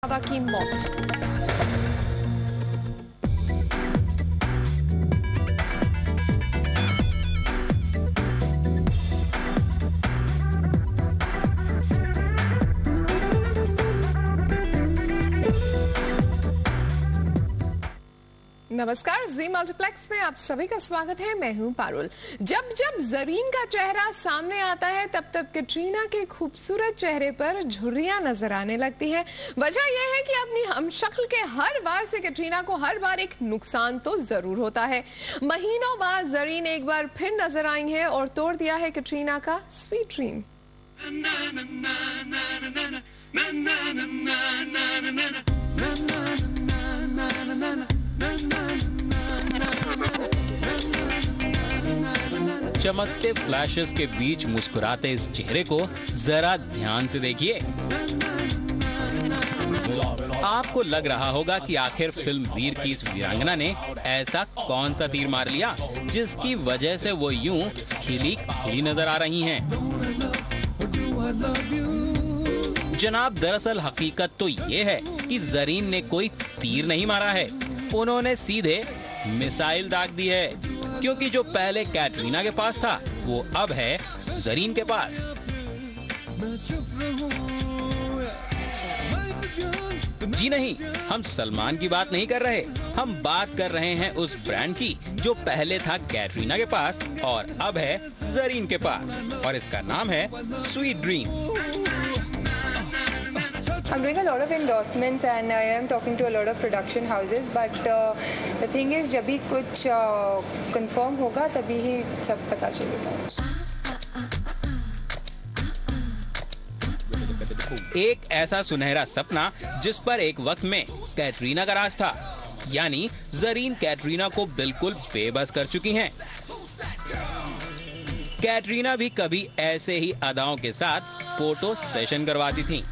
दादा की मौत। नमस्कार, जी मल्टीप्लेक्स में आप सभी का स्वागत है। मैं हूं पारुल। जब जब जरीन का चेहरा सामने आता है तब तब कैटरीना के खूबसूरत चेहरे पर झुर्रियां नजर आने लगती है। वजह यह है कि अपनी हमशक्ल के हर बार से कैटरीना को हर बार एक नुकसान तो जरूर होता है। महीनों बाद जरीन एक बार फिर नजर आई है और तोड़ दिया है कैटरीना का स्वीट ड्रीम। चमकते फ्लैशेस के बीच मुस्कुराते इस चेहरे को जरा ध्यान से देखिए। आपको लग रहा होगा कि आखिर फिल्म वीर की इस वीरांगना ने ऐसा कौन सा तीर मार लिया जिसकी वजह से वो यूं खिली खिली नजर आ रही हैं। जनाब, दरअसल हकीकत तो ये है कि जरीन ने कोई तीर नहीं मारा है, उन्होंने सीधे मिसाइल दाग दी है, क्योंकि जो पहले कैटरीना के पास था वो अब है जरीन के पास। जी नहीं, हम सलमान की बात नहीं कर रहे, हम बात कर रहे हैं उस ब्रांड की जो पहले था कैटरीना के पास और अब है जरीन के पास, और इसका नाम है sweet dream. I'm doing a lot of endorsements and I am talking to a lot of production houses, but the thing is जब भी कुछ confirm होगा तभी ही सब पता चलेगा। एक ऐसा सुनहरा सपना जिस पर एक वक्त में कैटरीना का राज था, यानी जरीन कैटरीना को बिल्कुल बेबस कर चुकी हैं। कैटरीना भी कभी ऐसे ही अदाओं के साथ फोटो सेशन करवाती थीं।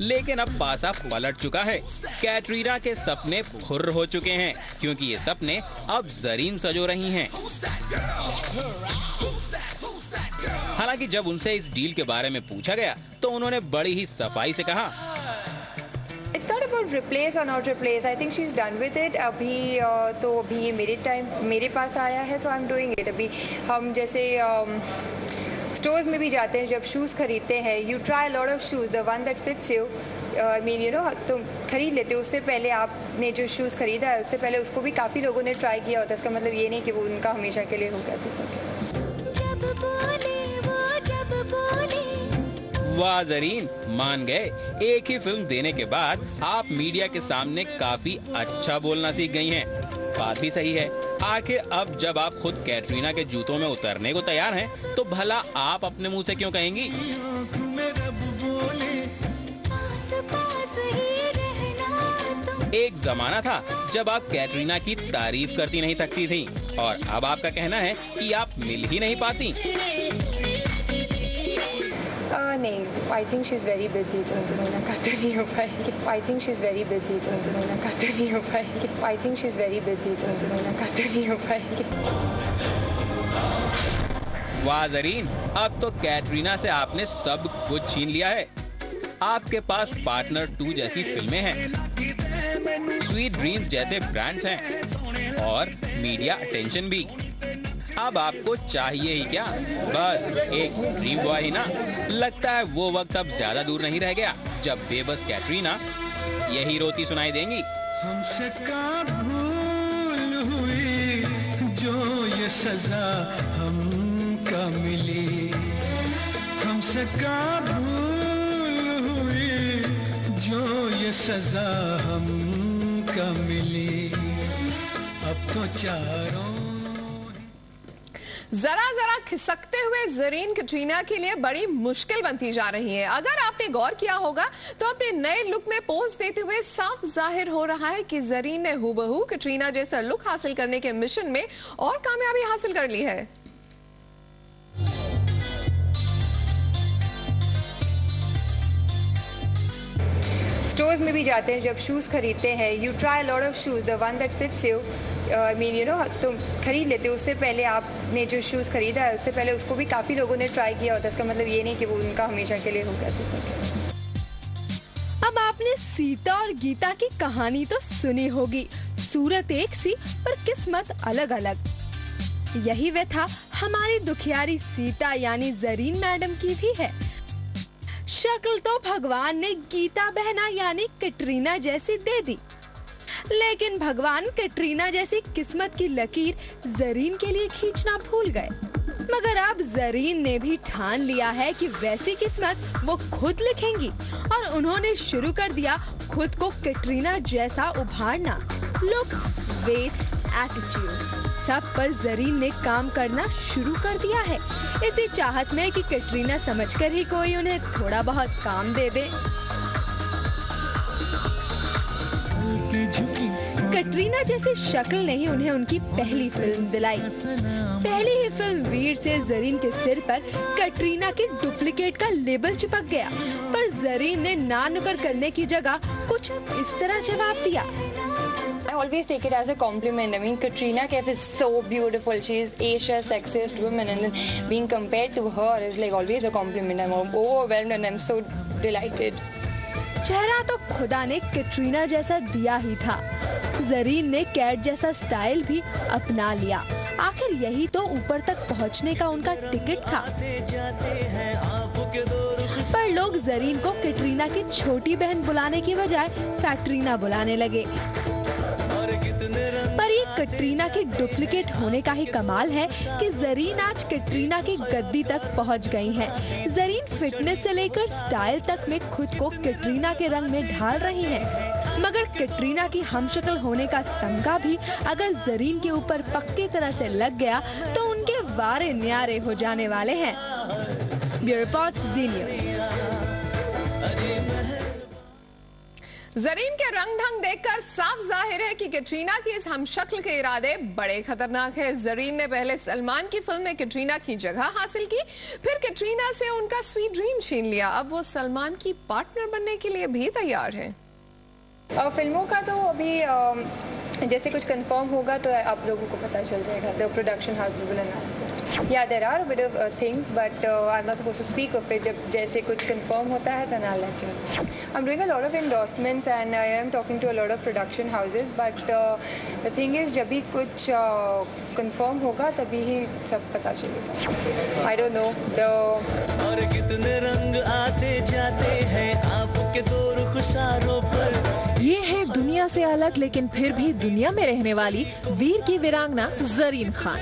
लेकिन अब पासा पलट चुका है। कैटरीना के सपने फुर्र हो चुके हैं, क्योंकि ये सपने अब जरीन सजो रही हैं। हालांकि जब उनसे इस डील के बारे में पूछा गया तो उन्होंने बड़ी ही सफाई से कहा, It's not about replace or not replace. I think she's done with it. अभी तो अभी मेरे पास आया है, so I'm doing it. अभी हम जैसे स्टोर्स में भी जाते हैं, जब शूज़ खरीदते हैं, you try lot of shoes, the one that fits you, I mean you know, तुम खरीद लेते हो। उससे पहले आपने जो शूज़ खरीदा है उससे पहले उसको भी काफ़ी लोगों ने ट्राई किया होता है। इसका मतलब ये नहीं कि वो उनका हमेशा के लिए हो कैसे सके। वाह जरीन, मान गए। एक ही फिल्म देने के बाद आप मीडिया के सामने काफी अच्छा बोलना सीख गई हैं। बात भी सही है। आखिर अब जब आप खुद कैटरीना के जूतों में उतरने को तैयार हैं, तो भला आप अपने मुंह से क्यों कहेंगी? एक जमाना था जब आप कैटरीना की तारीफ करती नहीं थकती थी, और अब आपका कहना है कि आप मिल ही नहीं पाती। नहीं, I think she is very busy, तो उनसे मिलना काफ़ी नहीं हो पाएगी। I think she is very busy, तो उनसे मिलना काफ़ी नहीं हो पाएगी। I think she is very busy, तो उनसे मिलना काफ़ी नहीं हो पाएगी। वाह जरीन, अब तो कैटरीना से आपने सब कुछ छीन लिया है। आपके पास पार्टनर 2 जैसी फिल्में हैं, स्वीट ड्रीम्स जैसे ब्रांड्स हैं, और मीडिया अटेंशन भी। अब आपको चाहिए ही क्या? बस एक ड्रीम बॉय ही ना। लगता है वो वक्त अब ज्यादा दूर नहीं रह गया जब बेबस कैटरीना यही रोती सुनाई देंगी। हमसे का भूल हुई जो ये सजा हमका मिली, हमसे का भूल हुई जो ये सजा हमका मिली, अब तो चारों जरा खिसकते हुए जरीन कैटरीना के लिए बड़ी मुश्किल बनती जा रही है। अगर आपने गौर किया होगा तो अपने नए लुक में पोज देते हुए साफ जाहिर हो रहा है कि जरीन ने हूबहू कैटरीना जैसा लुक हासिल करने के मिशन में और कामयाबी हासिल कर ली है। स्टोर्स में भी जाते हैं, जब शूज़ खरीदते हैं, you try lot of shoes, the one that fits you, I mean you know, तुम खरीद लेते हो। उससे पहले आपने जो शूज़ खरीदा है उससे पहले उसको भी काफ़ी लोगों ने ट्राई किया होता है। इसका मतलब ये नहीं कि वो उनका हमेशा के लिए हो कैसे सके। आपने सीता और गीता की कहानी तो सुनी होगी, सूरत एक सी पर किस्मत अलग अलग। यही व्यथा हमारी दुखियारी सीता यानी जरीन मैडम की भी है। शक्ल तो भगवान ने गीता बहना यानी कैटरीना जैसी दे दी, लेकिन भगवान कैटरीना जैसी किस्मत की लकीर जरीन के लिए खींचना भूल गए। मगर अब जरीन ने भी ठान लिया है कि वैसी किस्मत वो खुद लिखेंगी और उन्होंने शुरू कर दिया खुद को कैटरीना जैसा उभारना। लुक, वेट, एटीट्यूड सब पर जरीन ने काम करना शुरू कर दिया है, इसी चाहत में कि कैटरीना समझकर ही कोई उन्हें थोड़ा बहुत काम दे दे। कैटरीना जैसी शक्ल ने ही उन्हें उनकी पहली फिल्म दिलाई। पहली ही फिल्म वीर से जरीन के सिर पर कैटरीना के डुप्लीकेट का लेबल चिपक गया, पर जरीन ने ना नुकर करने की जगह कुछ इस तरह जवाब दिया। I always take it as a compliment. I mean, Katrina Kaif is so beautiful. She is Asia's sexiest woman, and then being compared to her is like always a compliment. I'm overwhelmed and I'm so delighted. चेहरा तो खुदा ने कैटरीना जैसा दिया ही था, जरीन ने cat जैसा style भी अपना लिया। आखिर यही तो ऊपर तक पहुंचने का उनका टिकट था। पर लोग जरीन को कैटरीना की छोटी बहन बुलाने की बजाय फैक्ट्रीना बुलाने लगे। पर ये कैटरीना की डुप्लीकेट होने का ही कमाल है कि जरीन आज कैटरीना की गद्दी तक पहुंच गई हैं। जरीन फिटनेस से लेकर स्टाइल तक में खुद को कैटरीना के रंग में ढाल रही हैं। मगर कैटरीना की हमशक्ल होने का तमगा भी अगर जरीन के ऊपर पक्की तरह से लग गया तो उनके वारे न्यारे हो जाने वाले हैं। ब्यूरो रिपोर्ट, जी न्यूज़। जरीन के रंग ढंग देखकर साफ जाहिर है कि कैटरीना की इस हमशक्ल के इरादे बड़े खतरनाक है। जरीन ने पहले सलमान की फिल्म में कैटरीना की जगह हासिल की, फिर कैटरीना से उनका स्वीट ड्रीम छीन लिया। अब वो सलमान की पार्टनर बनने के लिए भी तैयार है। फिल्मों का तो अभी जैसे कुछ कंफर्म होगा तो आप लोगों को पता चल जाएगा। The production houses will announce it. या there are a bit of things but I am not supposed to speak of it. जब जैसे कुछ कंफर्म होता है then I will let you. I am doing a lot of endorsements and I am talking to a lot of production houses but the thing is जब भी कुछ confirm होगा तभी ही सब पता चलेगा। आई डोंट नो द और कितने रंग आते जाते हैं आपके दो रुखसारों पर। ये है दुनिया से अलग लेकिन फिर भी दुनिया में रहने वाली वीर की वीरांगना जरीन खान।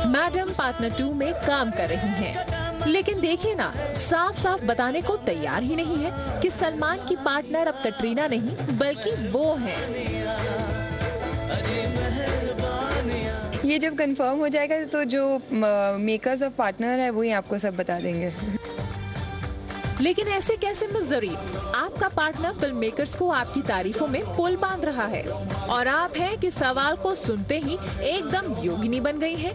मैडम पार्टनर 2 में काम कर रही हैं। लेकिन देखिए ना, साफ साफ बताने को तैयार ही नहीं है कि सलमान की पार्टनर अब कैटरीना नहीं बल्कि वो है। ये जब कंफर्म हो जाएगा तो जो मेकर्स ऑफ पार्टनर है वही आपको सब बता देंगे। लेकिन ऐसे कैसे मिस जरीन? आपका पार्टनर फिल्म मेकर्स को आपकी तारीफों में पुल बांध रहा है और आप हैं कि सवाल को सुनते ही एकदम योगिनी बन गई हैं।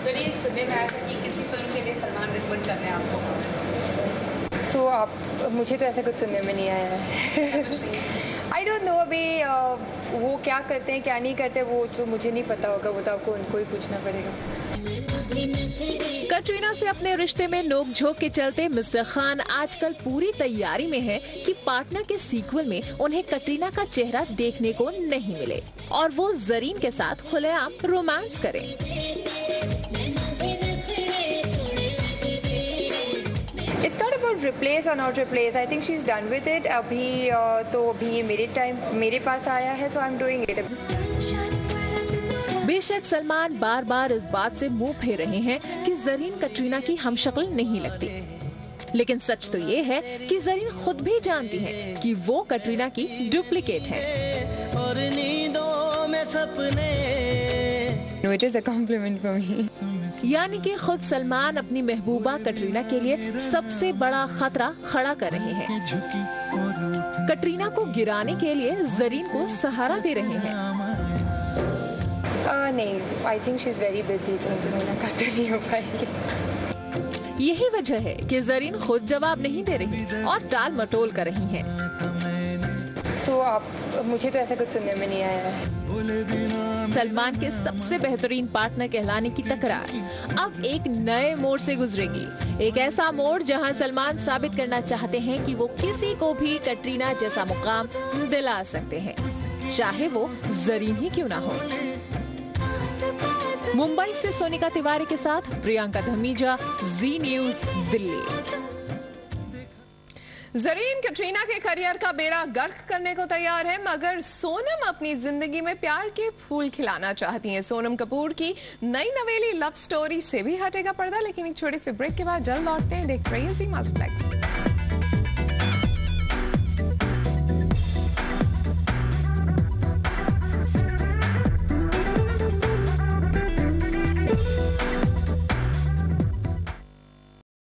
चलिए सुनने में आया कि किसी फिल्म के लिए सलमान रिकमेंड करने आपको। तो आप मुझे तो ऐसा कुछ सुनने में नहीं आया है। आई डोंट नो अभी वो क्या करते हैं क्या नहीं करते वो तो मुझे नहीं पता होगा, वो तो आपको उनको ही पूछना पड़ेगा। कैटरीना से अपने रिश्ते में नोक-झोंक के चलते मिस्टर खान आजकल पूरी तैयारी में है कि पार्टनर के सीक्वल में उन्हें कैटरीना का चेहरा देखने को नहीं मिले और वो जरीन के साथ खुलेआम रोमांस करें। It's not about replace or not replace. I think she's done with it. अभी तो अभी मेरे पास आया है, so I'm doing it. बेशक सलमान बार बार इस बात से मुंह फेर रहे हैं कि जरीन कैटरीना की हमशक्ल नहीं लगती, लेकिन सच तो ये है कि जरीन खुद भी जानती हैं कि वो कैटरीना की डुप्लीकेट है। और नींदों में सपने It is a compliment for me. यानी कि खुद सलमान अपनी महबूबा कैटरीना के लिए सबसे बड़ा खतरा खड़ा कर रहे हैं। कैटरीना को गिराने के लिए जरीन को सहारा दे रहे हैं। नहीं, I think she's very busy, तो उनसे मुलाकात नहीं हो पाएगी। यही वजह है कि जरीन खुद जवाब नहीं दे रही और टाल मटोल कर रही हैं। तो मुझे तो ऐसा कुछ सुनने में नहीं आया है। सलमान के सबसे बेहतरीन पार्टनर कहलाने की तकरार अब एक नए मोड़ से गुजरेगी। एक ऐसा मोड़ जहां सलमान साबित करना चाहते हैं कि वो किसी को भी कटरीना जैसा मुकाम दिला सकते हैं, चाहे वो जरीन ही क्यों ना हो। मुंबई से सोनिका तिवारी के साथ प्रियंका धमीजा, जी न्यूज, दिल्ली। जरीन कटरीना के करियर का बेड़ा गर्क करने को तैयार है, मगर सोनम अपनी जिंदगी में प्यार के फूल खिलाना चाहती हैं। सोनम कपूर की नई नवेली लव स्टोरी से भी हटेगा पर्दा, लेकिन एक छोटे से ब्रेक के बाद जल्द लौटते हैं। देख रही है जी मल्टीप्लेक्स।